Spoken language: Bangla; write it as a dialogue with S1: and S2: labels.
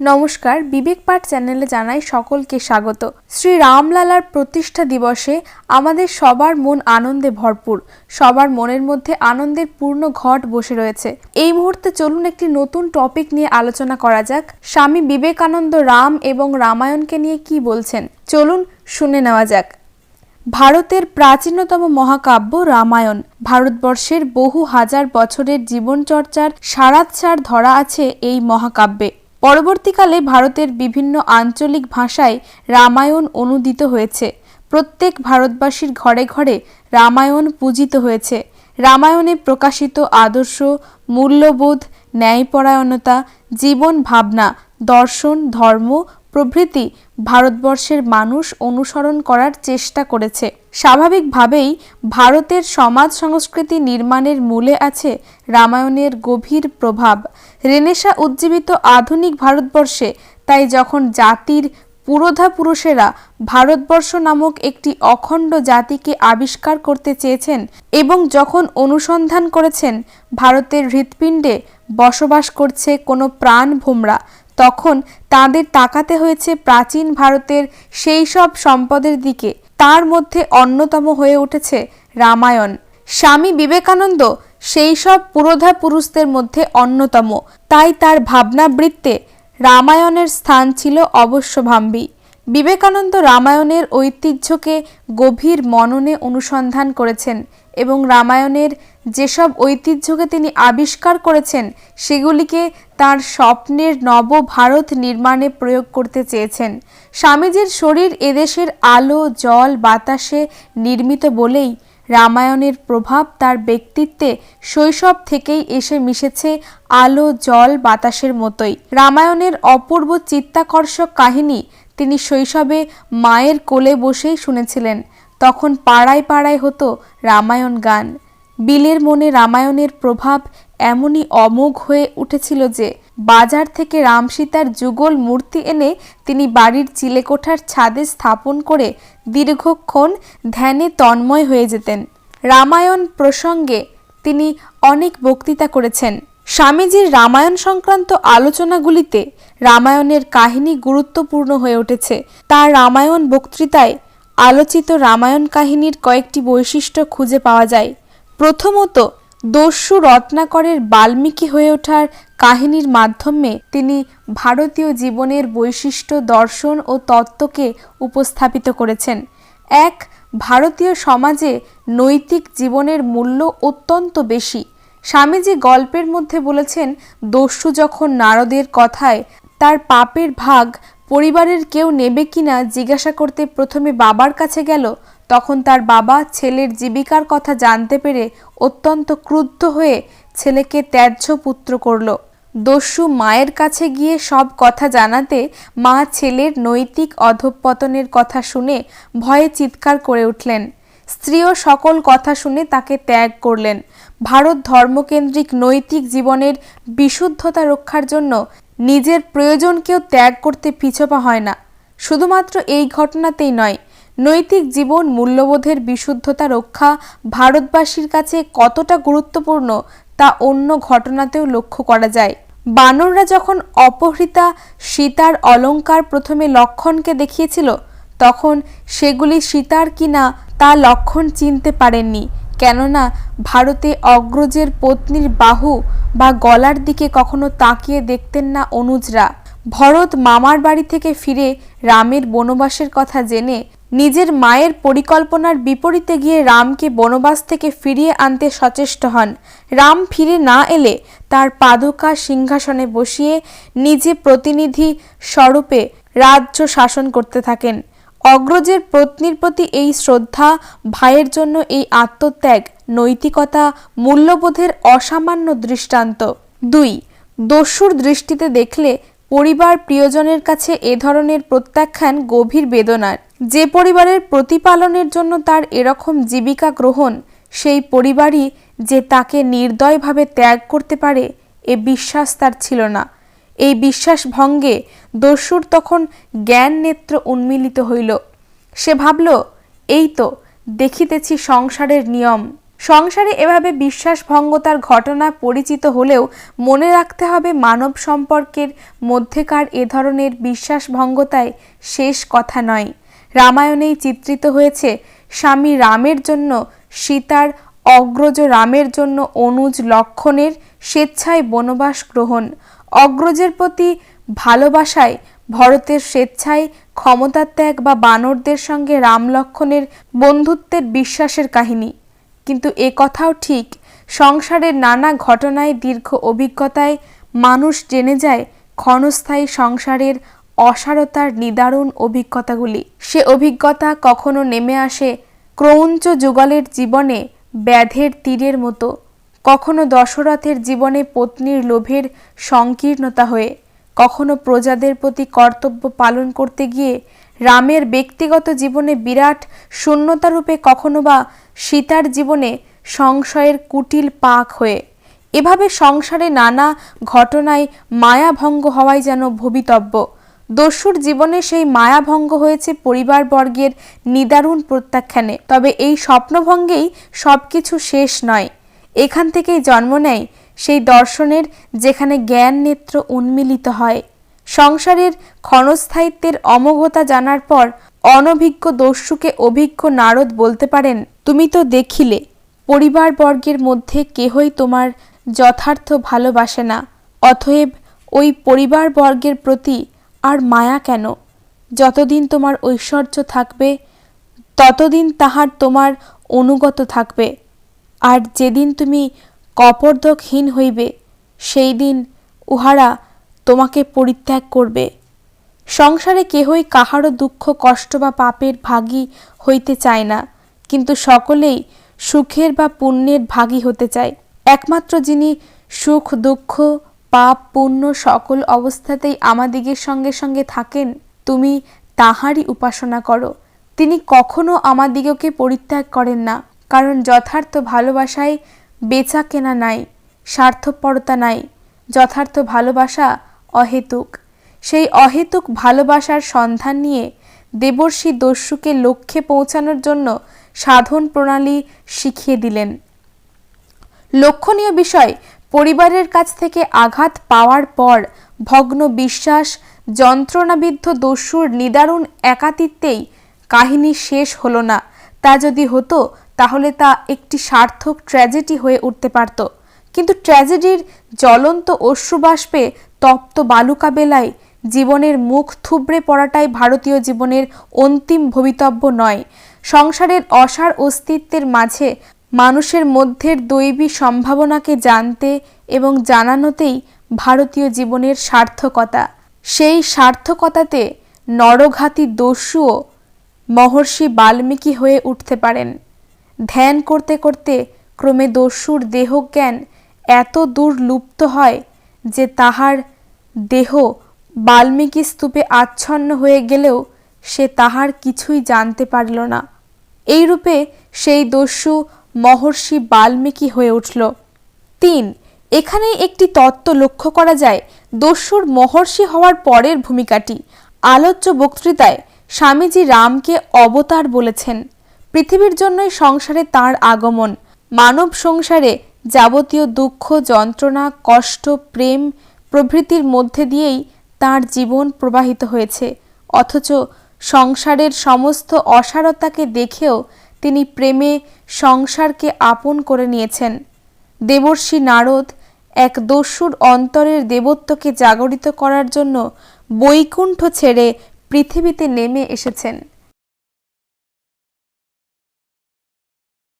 S1: নমস্কার, বিবেক পাঠ চ্যানেলে জানাই সকলকে স্বাগত। শ্রী রামলালার প্রতিষ্ঠা দিবসে আমাদের সবার মন আনন্দে ভরপুর, সবার মনের মধ্যে আনন্দের পূর্ণ ঘট বসে রয়েছে। এই মুহূর্তে চলুন একটি নতুন টপিক নিয়ে আলোচনা করা যাক। স্বামী বিবেকানন্দ রাম এবং রামায়ণকে নিয়ে কি বলছেন, চলুন শুনে নেওয়া যাক। ভারতের প্রাচীনতম মহাকাব্য রামায়ণ ভারতবর্ষের বহু হাজার বছরের জীবনচর্চার সারাৎসার ধরা আছে এই মহাকাব্যে। পরবর্তীকালে ভারতের বিভিন্ন আঞ্চলিক ভাষায় রামায়ণ অনুদিত হয়েছে। প্রত্যেক ভারতবাসীর ঘরে ঘরে রামায়ণ পূজিত হয়েছে। রামায়ণে প্রকাশিত আদর্শ, মূল্যবোধ, ন্যায়পরায়ণতা, জীবন ভাবনা, দর্শন, ধর্ম প্রভৃতি ভারতবর্ষের মানুষ অনুসরণ করার চেষ্টা করেছে। স্বাভাবিকভাবেই ভারতের সমাজ সংস্কৃতি নির্মাণের মূলে আছে রামায়ণের গভীর প্রভাব। রেনেসাঁ উজ্জীবিত আধুনিক ভারতবর্ষে তাই যখন জাতির পুরোধা পুরুষেরা ভারতবর্ষ নামক একটি অখণ্ড জাতিকে আবিষ্কার করতে চেয়েছেন এবং যখন অনুসন্ধান করেছেন ভারতের হৃৎপিণ্ডে বসবাস করছে কোনো প্রাণ ভোমরা, তখন তাদের তাকাতে হয়েছে প্রাচীন ভারতের সেই সব সম্পদের দিকে। তার মধ্যে অন্যতম হয়ে উঠেছে রামায়ণ। স্বামী বিবেকানন্দ সেই সব পুরোধা পুরুষদের মধ্যে অন্যতম, তাই তার ভাবনাবৃত্তে রামায়ণের স্থান ছিল অবশ্যভাম্বী। বিবেকানন্দ রামায়ণের ঐতিহ্যকে গভীর মননে অনুসন্ধান করেছেন এবং রামায়ণের যেসব ঐতিহ্যকে তিনি আবিষ্কার করেছেন সেগুলিকে তার স্বপ্নের নব ভারত নির্মাণে প্রয়োগ করতে চেয়েছেন। স্বামীজির শরীর এদেশের আলো জল বাতাসে নির্মিত বলেই রামায়ণের প্রভাব তার ব্যক্তিত্বে শৈশব থেকেই এসে মিশেছে আলো জল বাতাসের মতোই। রামায়ণের অপূর্ব চিত্তাকর্ষক কাহিনী তিনি শৈশবে মায়ের কোলে বসেই শুনেছিলেন। তখন পাড়ায় পাড়ায় হতো রামায়ণ গান। বিলের মনে রামায়ণের প্রভাব এমনই অমোঘ হয়ে উঠেছিল যে বাজার থেকে রাম সীতার যুগল মূর্তি এনে তিনি বাড়ির চিলেকোঠার ছাদে স্থাপন করে দীর্ঘক্ষণ ধ্যানে তন্ময় হয়ে যেতেন। রামায়ণ প্রসঙ্গে তিনি অনেক বক্তৃতা করেছেন। স্বামীজির রামায়ণ সংক্রান্ত আলোচনাগুলিতে রামায়ণের কাহিনী গুরুত্বপূর্ণ হয়ে উঠেছে। তার রামায়ণ বক্তৃতায় আলোচিত রামায়ণ কাহিনীর কয়েকটি বৈশিষ্ট্য খুঁজে পাওয়া যায়। প্রথমত, দস্যু রত্নাকরের বাল্মীকি হয়ে ওঠার কাহিনীর মাধ্যমে তিনি ভারতীয় জীবনের বৈশিষ্ট্য, দর্শন ও তত্ত্বকে উপস্থাপিত করেছেন। এক, ভারতীয় সমাজে নৈতিক জীবনের মূল্য অত্যন্ত বেশি। স্বামীজি গল্পের মধ্যে বলেছেন, দস্যু যখন নারদের কথায় তার পাপের ভাগ পরিবারের কেউ নেবে কিনা জিজ্ঞাসা করতে প্রথমে বাবার কাছে গেল, তখন তার বাবা ছেলের জীবিকার কথা জানতে পেরে অত্যন্ত ক্রুদ্ধ হয়ে ছেলেকে ত্যায্য পুত্র করল। দস্যু মায়ের কাছে গিয়ে সব কথা জানাতে মা ছেলের নৈতিক অধঃপতনের কথা শুনে ভয়ে চিৎকার করে উঠলেন। স্ত্রীও সকল কথা শুনে তাকে ত্যাগ করলেন। ভারত ধর্মকেন্দ্রিক নৈতিক জীবনের বিশুদ্ধতা রক্ষার জন্য নিজের প্রয়োজনকেও ত্যাগ করতে পিছপা হয় না। শুধুমাত্র এই ঘটনাতেই নয়, নৈতিক জীবন মূল্যবোধের বিশুদ্ধতা রক্ষা ভারতবাসীর কাছে কতটা গুরুত্বপূর্ণ তা অন্য ঘটনাতেও লক্ষ্য করা যায়। বানররা যখন অপহৃতা সীতার অলঙ্কার প্রথমে লক্ষণকে দেখিয়েছিল, তখন সেগুলি সীতার কিনা তা লক্ষণ চিনতে পারেননি, কেননা ভারতে অগ্রজের পত্নীর বাহু বা গলার দিকে কখনো তাকিয়ে দেখতেন না অনুজরা। ভরত মামার বাড়ি থেকে ফিরে রামের বনবাসের কথা জেনে নিজের মায়ের পরিকল্পনার বিপরীতে গিয়ে রামকে বনবাস থেকে ফিরিয়ে আনতে সচেষ্ট হন। রাম ফিরে না এলে তার পাদুকা সিংহাসনে বসিয়ে নিজে প্রতিনিধি স্বরূপে রাজ্য শাসন করতে থাকেন। অগ্রজের পত্নীর প্রতি এই শ্রদ্ধা, ভাইয়ের জন্য এই আত্মত্যাগ নৈতিকতা মূল্যবোধের অসামান্য দৃষ্টান্ত। 2. দস্যুর দৃষ্টিতে দেখলে পরিবার প্রিয়জনের কাছে এ ধরনের প্রত্যাখ্যান গভীর বেদনার। যে পরিবারের প্রতিপালনের জন্য তার এরকম জীবিকা গ্রহণ, সেই পরিবারই যে তাকে নির্দয়ভাবে ত্যাগ করতে পারে এ বিশ্বাস তার ছিল না। এই বিশ্বাস ভঙ্গে দস্যুর তখন জ্ঞান নেত্র উন্মিলিত হইল। সে ভাবল, এই তো দেখিতেছি সংসারের নিয়ম, সংসারে এভাবে বিশ্বাসভঙ্গতার ঘটনা পরিচিত হলেও মনে রাখতে হবে মানব সম্পর্কের মধ্যেকার এ ধরনের বিশ্বাসভঙ্গতায় শেষ কথা নয়। রামায়ণেই চিত্রিত হয়েছে স্বামী রামের জন্য সীতার, অগ্রজ রামের জন্য অনুজ লক্ষণের স্বেচ্ছায় বনবাস গ্রহণ, অগ্রজের প্রতি ভালোবাসায় ভরতের স্বেচ্ছায় ক্ষমতাত্যাগ বা বানরদের সঙ্গে রাম লক্ষণের বন্ধুত্বের বিশ্বাসের কাহিনী। কিন্তু এ কথাও ঠিক, সংসারের নানা ঘটনায় দীর্ঘ অভিজ্ঞতায় মানুষ জেনে যায় ক্ষণস্থায়ী সংসারের অসারতার নিদারুণ অভিজ্ঞতাগুলি। সে অভিজ্ঞতা কখনো নেমে আসে ক্রৌঞ্চ যুগলের জীবনে ব্যাধের তীরের মতো, কখনো দশরথের জীবনে পত্নীর লোভের সংকীর্ণতা হয়ে, কখনো প্রজাদের প্রতি কর্তব্য পালন করতে গিয়ে রামের ব্যক্তিগত জীবনে বিরাট শূন্যতারূপে, কখনো বা সীতার জীবনে সংশয়ের কুটিল পাক হয়ে। এভাবে সংসারে নানা ঘটনায় মায়াভঙ্গ হওয়াই যেন ভবিতব্য। দস্যুর জীবনে সেই মায়াভঙ্গ হয়েছে পরিবারবর্গের নিদারুণ প্রত্যাখ্যানে। তবে এই স্বপ্নভঙ্গেই সবকিছু শেষ নয়। এখান থেকেই জন্ম নেয় সেই দর্শনের যেখানে জ্ঞান নেত্র উন্মিলিত হয়। সংসারের ক্ষণস্থায়িত্বের অমোঘতা জানার পর অনভিজ্ঞ দস্যুকে অভিজ্ঞ নারদ বলতে পারেন, তুমি তো দেখিলে পরিবারবর্গের মধ্যে কেহই তোমার যথার্থ ভালোবাসে না, অতএব ওই পরিবারবর্গের প্রতি আর মায়া কেন? যতদিন তোমার ঐশ্বর্য থাকবে ততদিন তাহার তোমার অনুগত থাকবে, আর যেদিন তুমি কপর্দকহীন হইবে সেই দিন উহারা তোমাকে পরিত্যাগ করবে। সংসারে কেহই কাহারও দুঃখ কষ্ট বা পাপের ভাগী হইতে চায় না, কিন্তু সকলেই সুখের বা পুণ্যের ভাগী হতে চায়। একমাত্র যিনি সুখ দুঃখ পাপ পুণ্য সকল অবস্থাতেই আমাদিগের সঙ্গে সঙ্গে থাকেন, তুমি তাহারই উপাসনা করো। তিনি কখনো আমাদিগকে পরিত্যাগ করেন না, কারণ যথার্থ ভালোবাসায় বেচা কেনা নাই, স্বার্থপরতা নাই। যথার্থ ভালোবাসা অহেতুক। সেই অহেতুক ভালোবাসার সন্ধান নিয়ে দেবর্ষি দস্যুকে লক্ষ্যে পৌঁছানোর জন্য সাধন প্রণালী শিখিয়ে দিলেন। লক্ষণীয় বিষয়, পরিবারের কাছ থেকে আঘাত পাওয়ার পর ভগ্ন বিশ্বাস যন্ত্রণাবিদ্ধ দস্যুর নিদারুণ একাতিত্বেই কাহিনী শেষ হলো না। তা যদি হতো তাহলে তা একটি সার্থক ট্র্যাজেডি হয়ে উঠতে পারত। কিন্তু ট্র্যাজেডির জ্বলন্ত অশ্রুবাষ্পে তপ্ত বালুকা বেলায় জীবনের মুখ থুবড়ে পড়াটাই ভারতীয় জীবনের অন্তিম ভবিতব্য নয়। সংসারের অসার অস্তিত্বের মাঝে মানুষের মধ্যের দৈবী সম্ভাবনাকে জানতে এবং জানানোতেই ভারতীয় জীবনের সার্থকতা। সেই সার্থকতাতে নরঘাতী দস্যুও মহর্ষি বাল্মীকি হয়ে উঠতে পারেন। ধ্যান করতে করতে ক্রমে দস্যুর দেহজ্ঞান এত দূর লুপ্ত হয় যে তাহার দেহ বাল্মীকি স্তূপে আচ্ছন্ন হয়ে গেলেও সে তাহার কিছুই জানতে পারল না। এইরূপে সেই দস্যু মহর্ষি বাল্মীকি হয়ে উঠল। ৩. এখানে একটি তত্ত্ব লক্ষ্য করা যায় দস্যুর মহর্ষি হওয়ার পরের ভূমিকাটি। আলোচ্য বক্তৃতায় স্বামীজি রামকে অবতার বলেছেন। পৃথিবীর জন্যই সংসারে তাঁর আগমন। মানব সংসারে যাবতীয় দুঃখ যন্ত্রণা কষ্ট প্রেম প্রভৃতির মধ্যে দিয়েই তাঁর জীবন প্রবাহিত হয়েছে, অথচ সংসারের সমস্ত অসারতাকে দেখেও তিনি প্রেমে সংসারকে আপন করে নিয়েছেন। দেবর্ষি নারদ এক দস্যুর অন্তরের দেবত্বকে জাগরিত করার জন্য বৈকুণ্ঠ ছেড়ে পৃথিবীতে নেমে এসেছেন।